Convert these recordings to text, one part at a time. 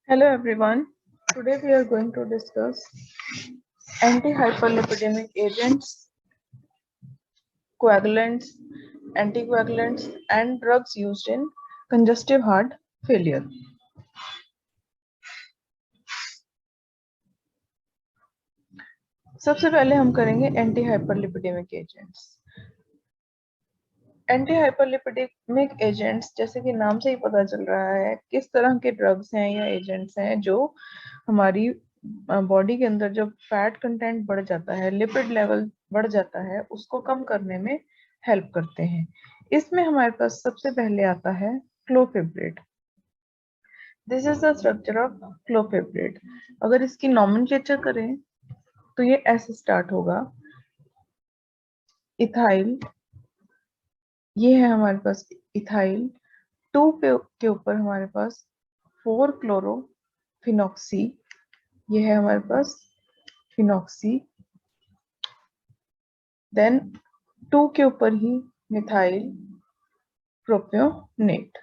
Hello everyone. Today we are going to discuss anti-hyperlipidemic agents, coagulants, anticoagulants and drugs used in congestive heart failure. सबसे पहले हम करेंगे anti-hyperlipidemic agents. Anti-hyperlipidemic agents जैसे कि नाम से ही पता चल रहा है किस तरह के ड्रग्स हैं या एजेंट्स हैं जो हमारी बॉडी के अंदर जब फैट कंटेंट बढ़ जाता है, लिपिड लेवल बढ़ जाता है, उसको कम करने में हेल्प करते हैं। इसमें हमारे पास सबसे पहले आता है clofibrate. This is the structure of clofibrate. अगर इसकी नॉमेनक्लेचर करें तो ये ऐसे स्टार्ट होगा, इथाइल, ये है हमारे पास इथाइल, 2 के ऊपर हमारे पास 4 क्लोरोफिनॉक्सी, ये है हमारे पास फिनॉक्सी, देन 2 के ऊपर ही मिथाइल प्रोपियोनेट।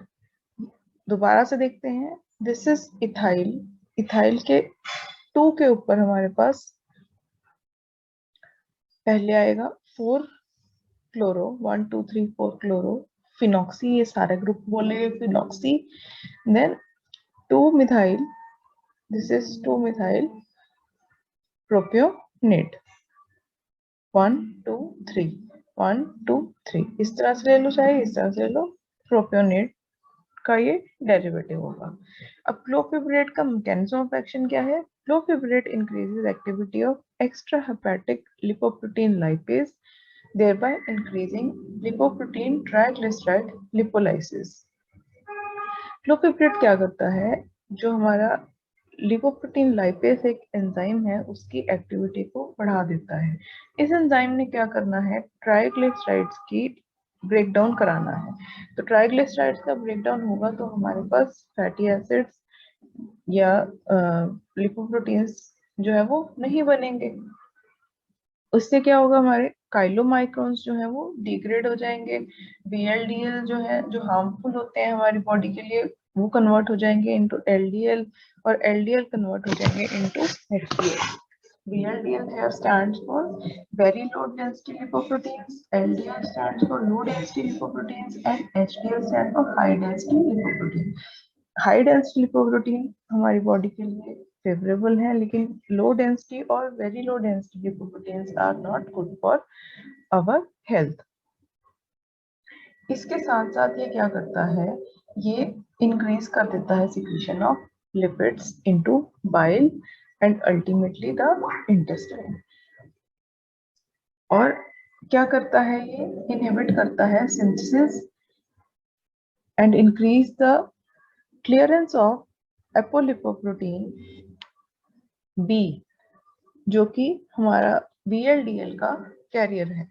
दोबारा से देखते हैं, दिस इज इथाइल, इथाइल के 2 के ऊपर हमारे पास पहले आएगा 4 क्लोरो, 1 2 3 4 क्लोरो फिनॉक्सी, ये सारे ग्रुप बोलेंगे phenoxy, then 2 methyl, this is 2 methyl propionate, 1 2 3 1 2 3, इस तरह से ले लो, चाहे इस तरह से ले लो, प्रोपियोनेट का ये डेरिवेटिव होगा। अब क्लोफेब्रेट का मैकेनिज्म ऑफ एक्शन क्या है? Clofibrate increases activity of extra hepatic lipoprotein lipase, thereby increasing lipoprotein triglyceride lipolysis। Clofibrate क्या करता है? जो हमारा लिपोप्रोटीन लाइपेज एक एंजाइम है, उसकी एक्टिविटी को बढ़ा देता है। इस एंजाइम ने क्या करना है? ट्राइग्लिसराइड्स की ब्रेकडाउन कराना है। तो ट्राइग्लिसराइड्स का ब्रेकडाउन होगा तो हमारे पास फैटी एसिड्स या लिपोप्रोटीन्स जो है वो नहीं बनेंगे। उससे क्या होगा? हमारे काइलोमाइक्रोन्स जो है वो डिग्रेड हो जाएंगे, VLDL जो है, जो हार्मफुल होते हैं हमारी बॉडी के लिए, वो कन्वर्ट हो जाएंगे इनटू LDL, और LDL कन्वर्ट हो जाएंगे into HDL। VLDL here stands for very low density lipoproteins, LDL stands for low density lipoproteins, and HDL stands for high density lipoproteins। High density lipoprotein हमारी body के लिए favourable है, लेकिन low density और very low density lipoproteins are not good for our health. इसके साथ साथ ये क्या करता है? ये इंक्रीज कर देता है secretion of lipids into bile and ultimately the intestine. और क्या करता है? ये इनहिबिट करता है synthesis and increase the clearance of apolipoprotein B, जो कि हमारा VLDL का कैरियर है।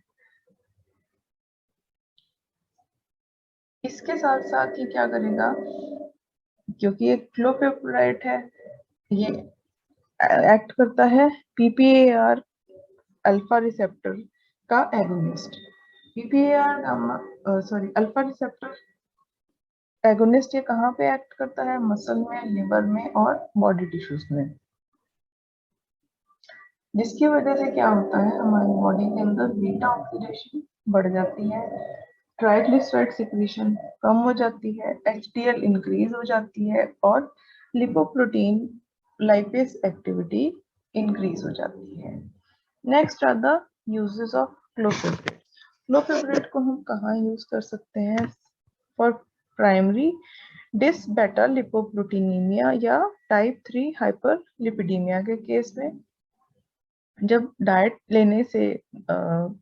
इसके साथ साथ ये क्या करेगा? क्योंकि ये क्लोफेब्रेट है, ये एक्ट करता है PPAR अल्फा रिसेप्टर का agonist. PPAR alpha receptor agonist ये कहाँ पे एक्ट करता है? मसल में, लिवर में और बॉडी टिश्यूज में, जिसकी वजह से क्या होता है? हमारी बॉडी के अंदर बीटा ऑक्सीडेशन बढ़ जाती है, ट्राइग्लिसराइड सिक्रीशन कम हो जाती है, HDL इंक्रीज हो जाती है और लिपोप्रोटीन लाइपेज एक्टिविटी इंक्रीज हो जाती है। Next are the uses of clofibrate. Clofibrate को हम कहाँ यूज कर सकते हैं? फॉर प्राइमरी डिस बेटा लिपोप्रोटीनीमिया या टाइप 3 हाइपरलिपिडीमिया के केस में, जब डाइट लेने से,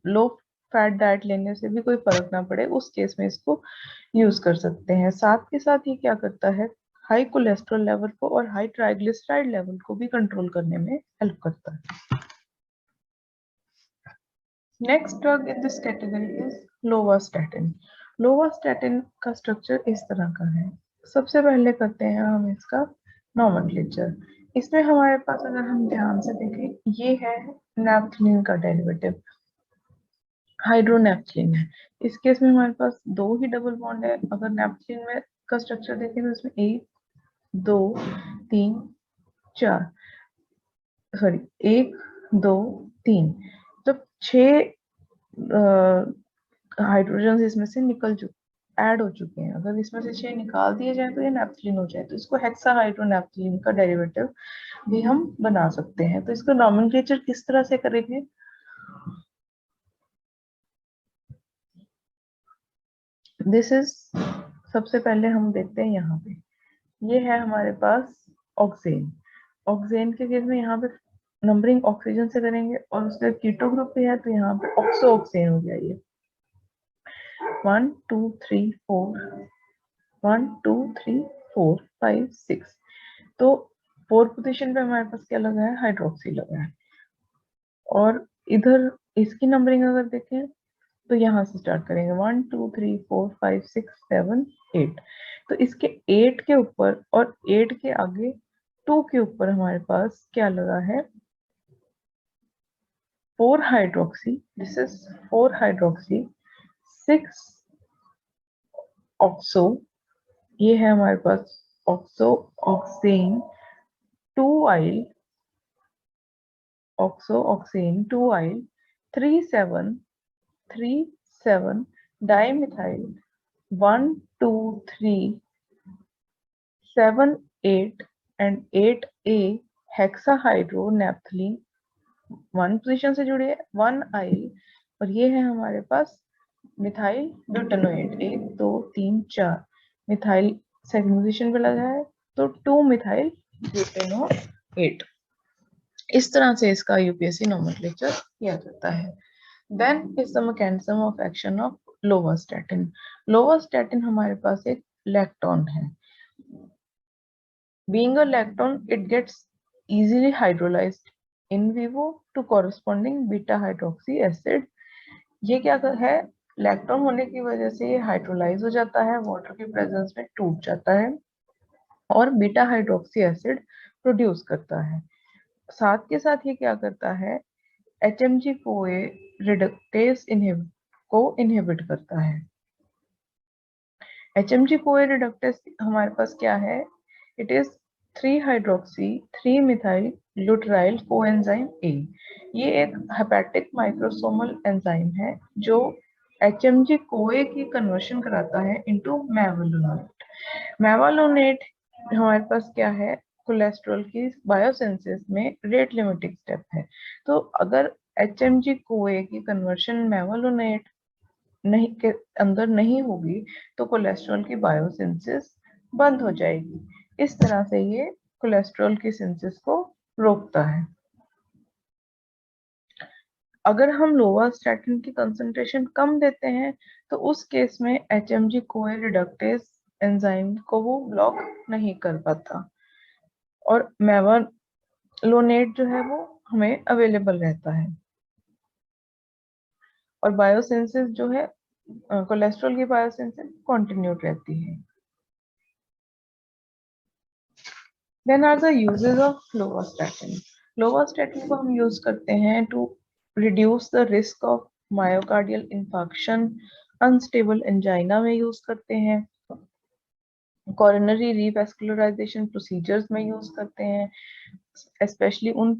लो फैट डाइट लेने से भी कोई फर्क ना पड़े, उस केस में इसको यूज कर सकते हैं। साथ के साथ ये क्या करता है? हाई कोलेस्ट्रॉल लेवल को और हाई ट्राइग्लिसराइड लेवल को भी कंट्रोल करने में हेल्प करता है। Next drug in this category is lovastatin. Lovastatin का स्ट्रक्चर इस तरह का है। सबसे पहले करते हैं हम इसका नॉमेनक्लेचर। इसमें हमारे पास, अगर हम ध्यान से देखें, ये है नैप्थेलिन का डेरिवेटिव। हाइड्रोनेप्थिलीन है। इस केस में हमारे पास दो ही डबल बॉन्ड है। अगर नेप्थिलीन में का स्ट्रक्चर देखें तो इसमें 1 2 3 4, सॉरी 1 2 3, तो 6 हाइड्रोजन इसमें से निकल चुके ऐड हो चुके हैं। अगर इसमें से 6 निकाल दिए जाए तो ये नेप्थिलीन हो जाए, तो इसको हेक्सा हाइड्रोनेप्थिलीन का डेरिवेटिव भी हम बना सकते हैं। तो इसका नॉमेनक्लेचर किस तरह से करेंगे? दिस इज, सबसे पहले हम देखते हैं यहाँ पे, ये है हमारे पास ऑक्सेन। ऑक्सेन के केस में यहाँ पे नंबरिंग ऑक्सीजन से करेंगे और उसका कीटो ग्रुप भी है, तो यहाँ पे ऑक्सो ऑक्सेन हो गया ये 1 2 3 4, 1 2 3 4 5 6। तो फोर्थ पोजीशन पे हमारे पास क्या लगा है? हाइड्रोक्सी लगा है। और इधर इसकी नंबरिंग अगर देखें तो यहाँ से स्टार्ट करेंगे 1 2 3 4 5 6 7 8। तो इसके 8 के ऊपर और 8 के आगे 2 के ऊपर हमारे पास क्या लगा है? 4 hydroxy, this is 4 hydroxy 6 oxo, ये है हमारे पास oxo oxan 2 yl, oxo oxan 2 yl 3 7 3 7 dimethyl 1 2 3 7 8 and 8A hexahydronaphthalene 1 position से जुड़े 1 आइल, और ये है हमारे पास methyl butanoate 1 2 3 4, methyl second position पे लगा है, तो 2 मिथाइल ब्यूटेनोएट। इस तरह से इसका यूपीएससी नोमेनक्लेचर किया जाता है। Then is the mechanism of action of lovastatin. Lovastatin हमारे पास एक लैक्टोन है। Being a lactone, it gets easily hydrolyzed in vivo to corresponding beta hydroxy acid। ये क्या है? लैक्टोन होने की वजह से ये हाइड्रोलाइज हो जाता है, वाटर के प्रेजेंस में टूट जाता है और बीटा हाइड्रोक्सी एसिड प्रोड्यूस करता है। साथ के साथ ये क्या करता है? HMG CoA रिडक्टेस को इनहिबिट करता है। HMG CoA रिडक्टेस हमारे पास क्या है? It is 3 hydroxy 3 methyl glutaryl coenzyme A. ये एक हेपेटिक माइक्रोसोमल एंजाइम है जो HMG CoA की कन्वर्शन कराता है इनटू मेवालोनेट। मेवालोनेट हमारे पास क्या है? कोलेस्ट्रॉल की बायोसिंथेसिस में रेट लिमिटिंग स्टेप है। तो अगर HMG CoA की कन्वर्शन मेवालोनेट नहीं के अंदर नहीं होगी तो कोलेस्ट्रॉल की बायोसिंथेसिस बंद हो जाएगी। इस तरह से ये कोलेस्ट्रॉल की सिंथेसिस को रोकता है। अगर हम लोवास्टैटिन की कंसंट्रेशन कम देते हैं तो उस केस में HMG CoA रिडक्टेस एंजाइम को वो ब्लॉक नहीं कर पाता और मेवालोनेट जो है वो हमें अवेलेबल रहता है और बायोसिंथेसिस जो है कोलेस्ट्रॉल की बायोसिंथेसिस कंटिन्यूड रहती है। Then are the uses of lovastatin. Lovastatin को हम यूज करते हैं to reduce the risk of myocardial infarction, unstable angina में यूज करते हैं, coronary revascularization procedures में यूज करते हैं, especially उन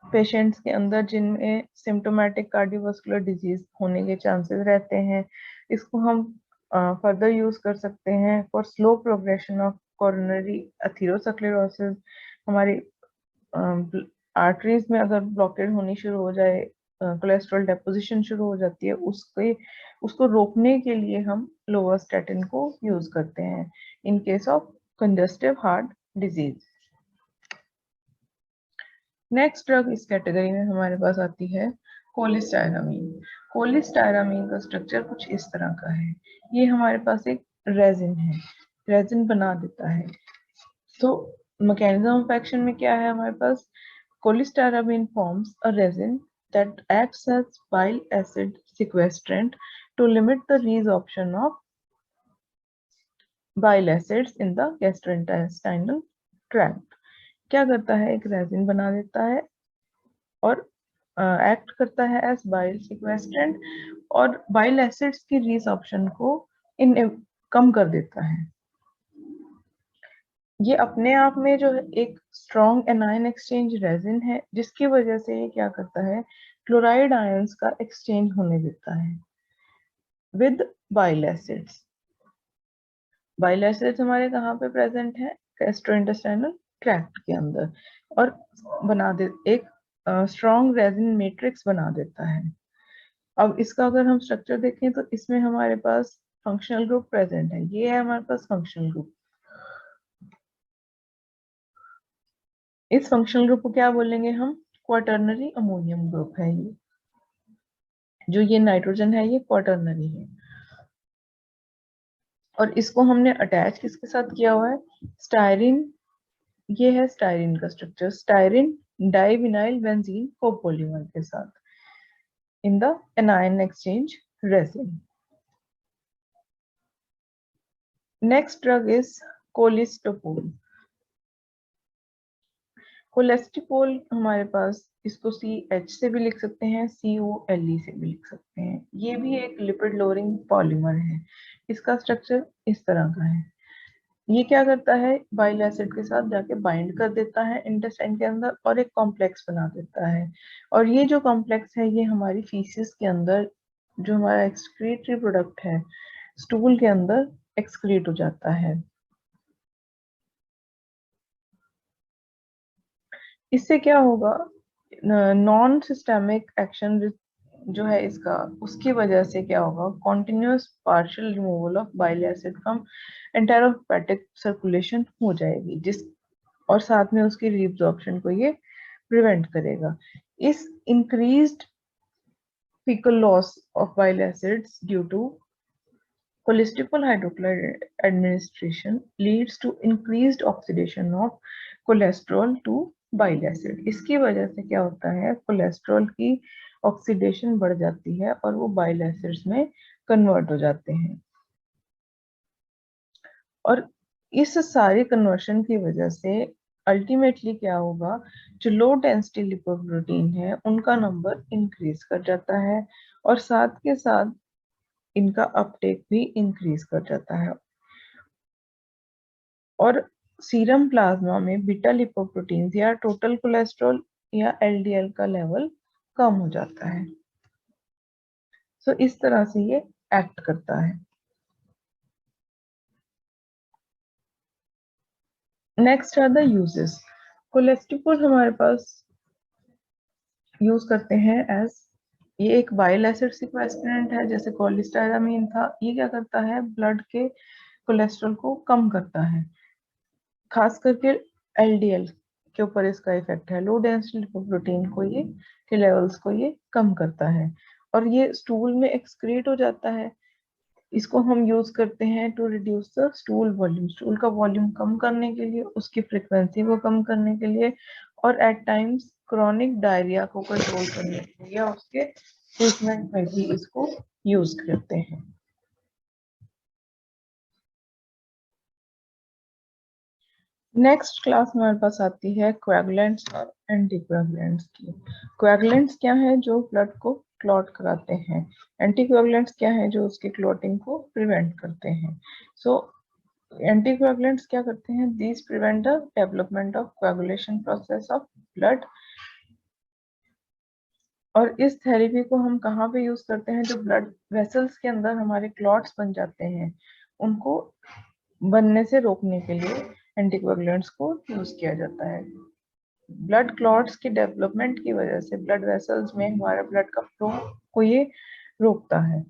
पेशेंट्स के अंदर जिनमें सिम्टोमेटिक कार्डियोवास्कुलर डिजीज होने के चांसेस रहते हैं। इसको हम फर्दर यूज कर सकते हैं for slow progression of coronary atherosclerosis. हमारी आर्टरीज में अगर ब्लॉकेज होनी शुरू हो जाए, कोलेस्ट्रॉल डेपोजिशन शुरू हो जाती है, उसको रोकने के लिए हम लोवास्टैटिन को यूज करते हैं इन case of congestive heart disease. Next drug इस कैटेगरी में हमारे पास आती है कोलिस्टायरामीन। कोलिस्टायरामीन का स्ट्रक्चर कुछ इस तरह का है। ये हमारे पास एक रेजिन है, रेजिन बना देता है। तो मैकेनिज्म ऑफ एक्शन में क्या है हमारे पास? Cholestyramine forms a resin that acts as bile acid sequestrant to limit the resorption of bile acids in the gastrointestinal tract। क्या करता है? एक रेजिन बना देता है और एक्ट करता है एज बाइल सिक्वेस्ट्रेंट और बाइल एसिड्स की रीसॉर्प्शन को इन कम कर देता है। ये अपने आप में जो है एक स्ट्रॉन्ग एनायन एक्सचेंज रेजिन है, जिसकी वजह से ये क्या करता है, क्लोराइड आयंस का एक्सचेंज होने देता है with bile acids. Bile acids हमारे कहाँ पे प्रेजेंट है, गैस्ट्रोइंटेस्टाइनल ट्रैक्ट के अंदर, और बना दे एक स्ट्रॉन्ग रेजिन मैट्रिक्स बना देता है। अब इसका अगर हम स्ट्रक्चर देखें तो इसमें हमारे पास फंक्शनल ग्रुप प्रेजेंट है, ये है हमारे पास फंक्शनल ग्रुप। इस फंक्शनल ग्रुप को क्या बोलेंगे हम, क्वाटर्नरी अमोनियम ग्रुप है ये, जो ये नाइट्रोजन है ये क्वाटर्नरी है। और इसको हमने अटैच किसके साथ किया हुआ है, स्टायरिन, ये है स्टायरिन का structure, styrene divinyl benzene copolymer के साथ in the anion exchange resin. Next drug is colestipol. Colestipol हमारे पास, इसको CH से भी लिख सकते हैं, COLE से भी लिख सकते हैं। ये भी एक लिपिड लोअरिंग पॉलीमर है। इसका स्ट्रक्चर इस तरह का है। ये क्या करता है, बाइल एसिड के साथ जाके बाइंड कर देता है इंटेस्टाइन के अंदर और एक कॉम्प्लेक्स बना देता है। और ये जो कॉम्प्लेक्स है ये हमारी फीसिस के अंदर, जो हमारा एक्सक्रीटरी प्रोडक्ट है, स्टूल के अंदर एक्सक्रीट हो जाता है। इससे क्या होगा, नॉन सिस्टेमिक एक्शन जो है इसका, उसकी वजह से क्या होगा, continuous partial removal of bile acid from enterohepatic circulation हो जाएगी, जिस और साथ में उसकी रीअब्जॉर्प्शन को ये प्रिवेंट करेगा। इस increased fecal loss of bile acids due to cholesterol hydrochloride administration leads to increased oxidation of cholesterol to bile acid। इसकी वजह से क्या होता है, कोलेस्ट्रॉल की ऑक्सीडेशन बढ़ जाती है और वो बाइल एसिड्स में कन्वर्ट हो जाते हैं। और इस सारी कन्वर्शन की वजह से अल्टीमेटली क्या होगा, जो लो डेंसिटी लिपोप्रोटीन है उनका नंबर इंक्रीज कर जाता है और साथ के साथ इनका अपटेक भी इंक्रीज कर जाता है और सीरम प्लाज्मा में बीटा लिपोप्रोटीन या टोटल कोलेस्ट्रॉल या LDL का लेवल कम हो जाता है। सो इस तरह से ये एक्ट करता है। Next are the uses. Cholesterol हमारे पास यूज करते हैं एज, ये एक बाइल एसिड सिक्वेस्ट्रेंट है, जैसे कोलिस्टाइरामीन था। ये क्या करता है, ब्लड के कोलेस्ट्रॉल को कम करता है, खास करके LDL के ऊपर इसका इफेक्ट है। लो डेंसिटी लिपोप्रोटीन को ये के लेवल्स को ये कम करता है और ये स्टूल में एक्सक्रीट हो जाता है। इसको हम यूज करते हैं to reduce the stool volume, stool का वॉल्यूम कम करने के लिए, उसकी फ्रिक्वेंसी को कम करने के लिए, और एट टाइम्स क्रॉनिक डायरिया को कंट्रोल करने के लिए, या उसके ट्रीटमेंट में भी इसको यूज करते हैं। नेक्स्ट क्लास हमारे पास आती है कोएगुलेंट्स और एंटीकोएगुलेंट्स की। कोएगुलेंट्स क्या है, जो ब्लड को क्लॉट कराते हैं। एंटीकोएगुलेंट्स क्या है, जो उसके क्लॉटिंग को प्रिवेंट करते हैं। सो एंटीकोएगुलेंट्स क्या करते हैं, these prevent the development of coagulation process of blood. और इस थेरेपी को हम कहाँ पे यूज करते हैं, जो ब्लड वेसल्स के अंदर हमारे क्लॉट्स बन जाते हैं उनको बनने से रोकने के लिए एंटीकोएगुलेंट्स को यूज किया जाता है। ब्लड क्लॉट्स की डेवलपमेंट की वजह से ब्लड वेसल्स में हमारे ब्लड का फ्लो को ये रोकता है,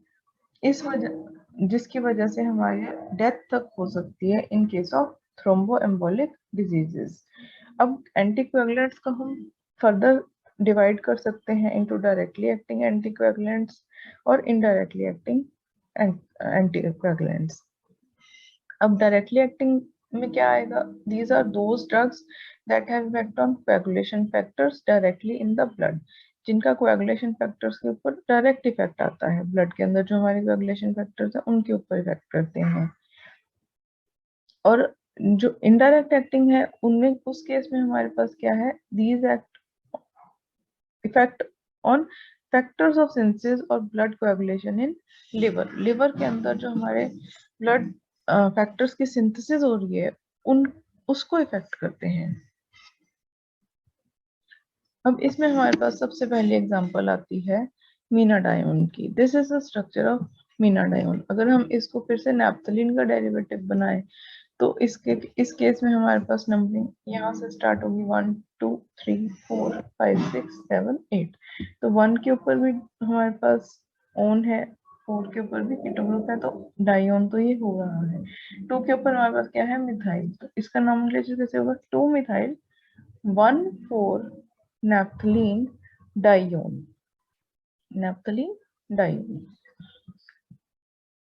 इस वजह जिसकी वजह से हमारी डेथ तक हो सकती है in case of thromboembolic diseases. अब एंटीकोएगुलेंट्स का हम फर्दर डिवाइड कर सकते हैं इनटू डायरेक्टली एक्टिंग एंटीकोएगुलेंट्स और इनडायरेक्टली एक्टिंग एंटीकोएगुलेंट्स। अब डायरेक्टली एक्टिंग में क्या आएगा, these are those drugs that have effect on coagulation factors directly in the blood, जिनका कोएगुलेशन फैक्टर्स के ऊपर डायरेक्ट इफेक्ट आता है, ब्लड के अंदर जो हमारे कोएगुलेशन फैक्टर्स है उनके ऊपर इफेक्ट करते हैं। और जो इनडायरेक्ट एक्टिंग है उनमें, उस केस में हमारे पास क्या है, these act effect on factors of synthesis और blood coagulation in liver. Liver के अंदर जो हमारे ब्लड फैक्टर्स की सिंथेसिस हो रही है उन उसको इफेक्ट करते हैं। अब इसमें हमारे पास सबसे पहली एग्जांपल आती है मीनाडायोन की। This is the structure of menadione. अगर हम इसको फिर से नैप्थलीन का डेरिवेटिव बनाए तो इस केस में हमारे पास नंबरिंग यहाँ से स्टार्ट होगी 1 2 3 4 5 6 7 8। तो 1 के ऊपर भी हमारे पास ओन है, 4 के ऊपर भी कीटो ग्रुप है, तो डाइओन तो ये हो रहा है। 2 के ऊपर हमारे पास क्या है, मिथाइल, तो इसका नॉमेनक्लेचर कैसे होगा, 2 मिथाइल 1 4 नैप्थलीन डाइओन, नैप्थलीन डाइओन।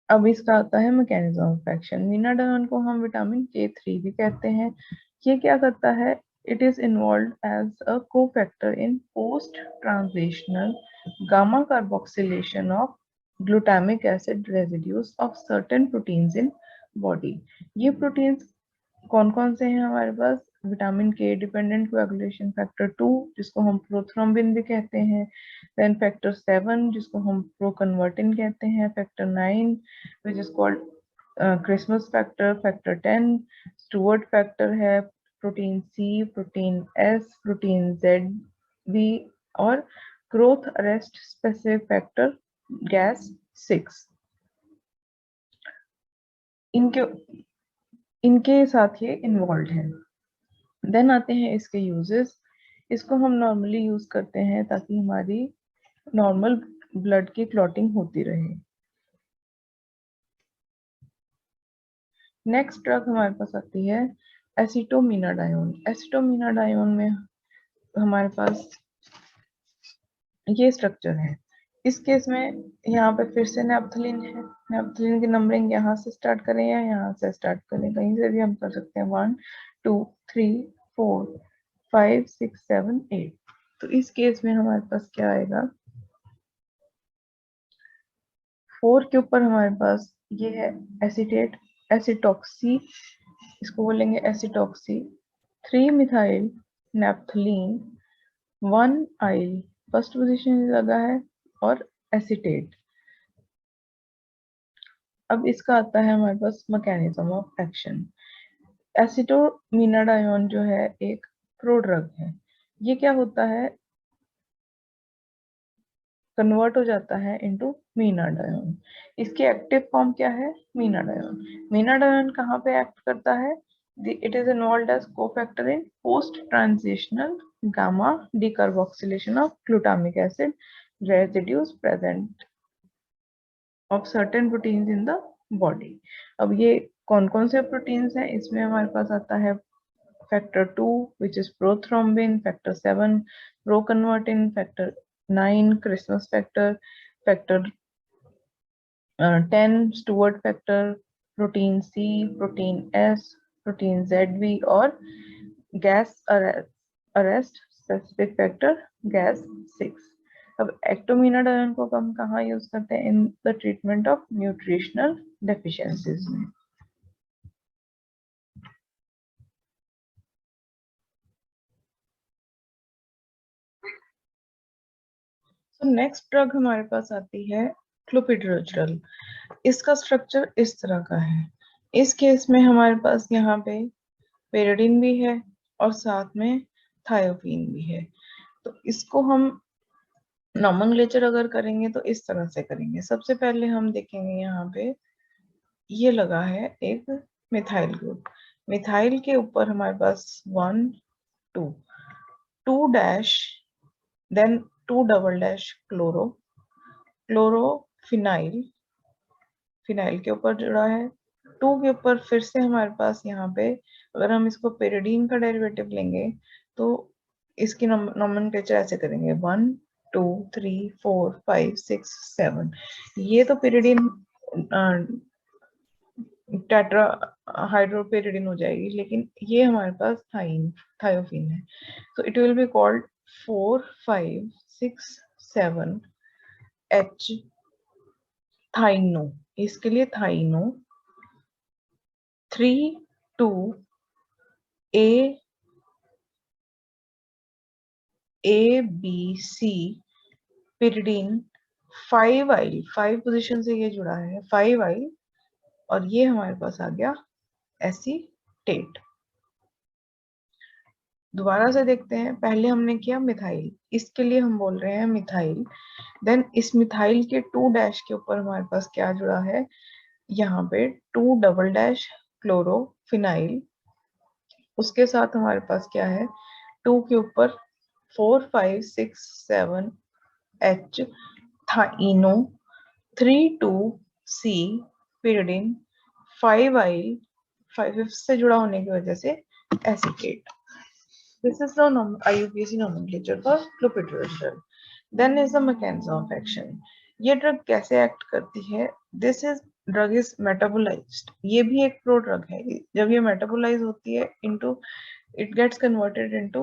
अब इसका आता है मैकेनिज्म ऑफ एक्शन। मीनाडायोन को हम विटामिन K3 भी कहते हैं। ये क्या करता है, it is involve as a cofactor in post transitional gamma carboxylation of glutamic acid residues of certain proteins in body. ये प्रोटीन्स कौन कौन से हैं हमारे पास, vitamin K dependent coagulation factor 2 जिसको हम प्रोथ्रोम्बिन भी कहते हैं, देन फैक्टर 7 जिसको हम प्रोकन्वर्टिन कहते हैं, factor 9 which is called Christmas factor, factor 10 Stuart factor है, protein C, protein S, protein Z B और growth arrest specific factor gas 6। इनके इनके साथ ये इन्वॉल्व है। देन आते हैं इसके यूजेस। इसको हम नॉर्मली यूज करते हैं ताकि हमारी नॉर्मल ब्लड की क्लॉटिंग होती रहे। नेक्स्ट ड्रग हमारे पास आती है एसिटोमिनाडायोन। एसिटोमिनाडायोन में हमारे पास ये स्ट्रक्चर है। इस केस में यहाँ पे फिर से नैप्थलीन है। नैप्थलीन की नंबरिंग यहाँ से स्टार्ट करें या यहाँ से स्टार्ट करें, कहीं से भी हम कर सकते हैं, 1 2 3 4 5 6 7 8। तो इस केस में हमारे पास क्या आएगा, 4 के ऊपर हमारे पास ये है एसिटेट, एसिटॉक्सी, इसको बोलेंगे एसिटॉक्सी, 3 मिथाइल नैप्थलीन 1 आइल फर्स्ट पोजीशन लगा है और एसिटेट। अब इसका आता है हमारे पास मैकेनिज्म ऑफ एक्शन। एसिटोमिनाडायोन जो है एक प्रोड्रग है। ये क्या होता है, कन्वर्ट हो जाता है इनटू मीनाडायोन। इसकी एक्टिव फॉर्म क्या है, मीनाडायोन। मीनाडायोन कहाँ पे एक्ट करता है, it is involve as cofactor in post transitional gamma decarboxylation of glutamic acid residues present of certain proteins in the body. अब ये कौन कौन से प्रोटीन्स हैं, इसमें हमारे पास आता है factor 2 which is prothrombin, factor 7 proconvertin, factor 9 Christmas factor, factor 10 Stuart factor, protein C, protein S, protein Z और gas arrest specific factor gas 6। अब एक्टोमिनाडायोन को हम कहाँ यूज करते हैं, in the treatment of nutritional deficiencies में। तो next drug हमारे पास आती है क्लोपिड्रोजल। इसका स्ट्रक्चर इस तरह का है। इस केस में हमारे पास यहाँ पे पेरिडीन भी है और साथ में थायोफीन भी है। तो इसको हम नॉमेनक्लेचर अगर करेंगे तो इस तरह से करेंगे। सबसे पहले हम देखेंगे यहाँ पे ये लगा है एक मिथाइल ग्रुप। मिथाइल के ऊपर हमारे पास 1 2 2 dash then 2 double dash chloro, chlorophenyl, phenyl के ऊपर जुड़ा है। 2 के ऊपर फिर से हमारे पास यहाँ पे अगर हम इसको पेरिडीन का डेरिवेटिव लेंगे तो इसकी नॉमेनक्लेचर ऐसे करेंगे, 1 2 3 4 5 6 7। ये तो पेरिडीन टेट्रा हाइड्रोपेरिडीन हो जाएगी, लेकिन ये हमारे पास थायोफीन है। तो it will be called 4 5 6 7 H थाइनो। इसके लिए थाइनो 3 2 A B C pyridine 5-आइल, 5 position से ये जुड़ा है 5-आइल, और ये हमारे पास आ गया एसीटेट। दोबारा से देखते हैं, पहले हमने किया मिथाइल, इसके लिए हम बोल रहे हैं मिथाइल। देन इस मिथाइल के 2 डैश के ऊपर हमारे पास क्या जुड़ा है, यहाँ पे 2 डबल डैश क्लोरोफिनाइल, उसके साथ हमारे पास क्या है 2 के ऊपर 4 5 6 7 H थाइनो, 3 2 C pyridine, 5-आइल, 5 से जुड़ा होने की वजह से acetate. This is the IUPAC nomenclature for clopidogrel. Then is the mechanism of action. ये ड्रग कैसे एक्ट करती है? This is drug is metabolised, ये भी एक प्रो ड्रग है। जब ये मेटाबोलाइज होती है into, it gets converted into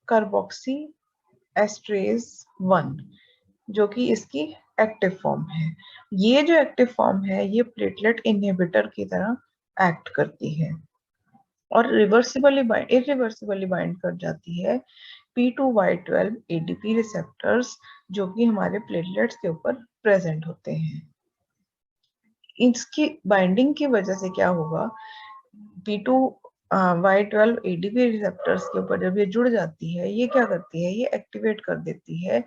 carboxy esterase 1, जो कि इसकी एक्टिव फॉर्म है। ये जो एक्टिव फॉर्म है ये प्लेटलेट इनहिबिटर की तरह एक्ट करती है और इरिवर्सिबली बाइंड कर जाती है P2Y12 ADP रिसेप्टर्स, जो कि हमारे प्लेटलेट्स के ऊपर प्रेजेंट होते हैं। इसकी बाइंडिंग की वजह से क्या होगा, P2Y12 ADP रिसेप्टर्स के ऊपर जब ये जुड़ जाती है, ये क्या करती है, ये एक्टिवेट कर देती है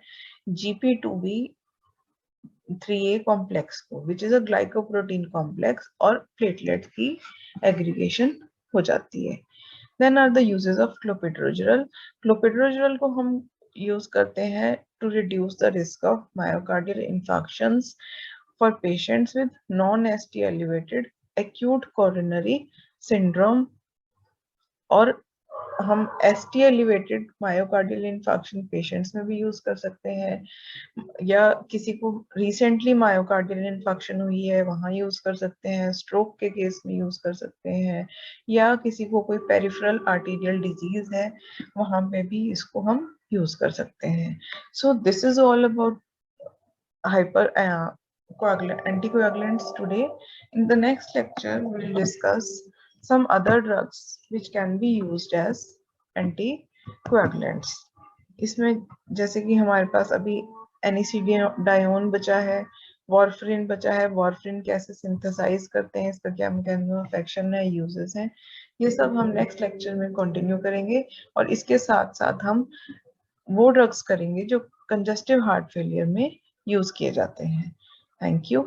GP2B3A कॉम्प्लेक्स को, which is a glycoprotein complex, और प्लेटलेट की एग्रीगेशन हो जाती है। Then are the uses of clopidogrel. Clopidogrel को हम यूज करते हैं to reduce the risk of myocardial infarctions for patients with non-ST elevated acute coronary syndrome, और हम ST elevated myocardial infarction patients में भी यूज कर सकते हैं, या किसी को रिसेंटली मायोकार्डियल इन्फेक्शन हुई है वहां यूज कर सकते हैं, स्ट्रोक के केस में यूज कर सकते हैं, या किसी को कोई पेरिफेरल आर्टीरियल डिजीज है वहां पे भी इसको हम यूज कर सकते हैं। So this is all about hyper anticoagulants today. In the next lecture we will discuss some other drugs which can be used as anticoagulants. इसमें जैसे कि हमारे पास अभी एनिसिडियोन बचा है, वॉरफरिन बचा है, वॉरफरिन कैसे सिंथेसाइज करते हैं, इसका क्या मैकेनिज्म ऑफ एक्शन है, यूजेस हैं, ये सब हम नेक्स्ट लेक्चर में कंटिन्यू करेंगे। और इसके साथ साथ हम वो ड्रग्स करेंगे जो कंजस्टिव हार्ट फेलियर में यूज किए जाते हैं। Thank you.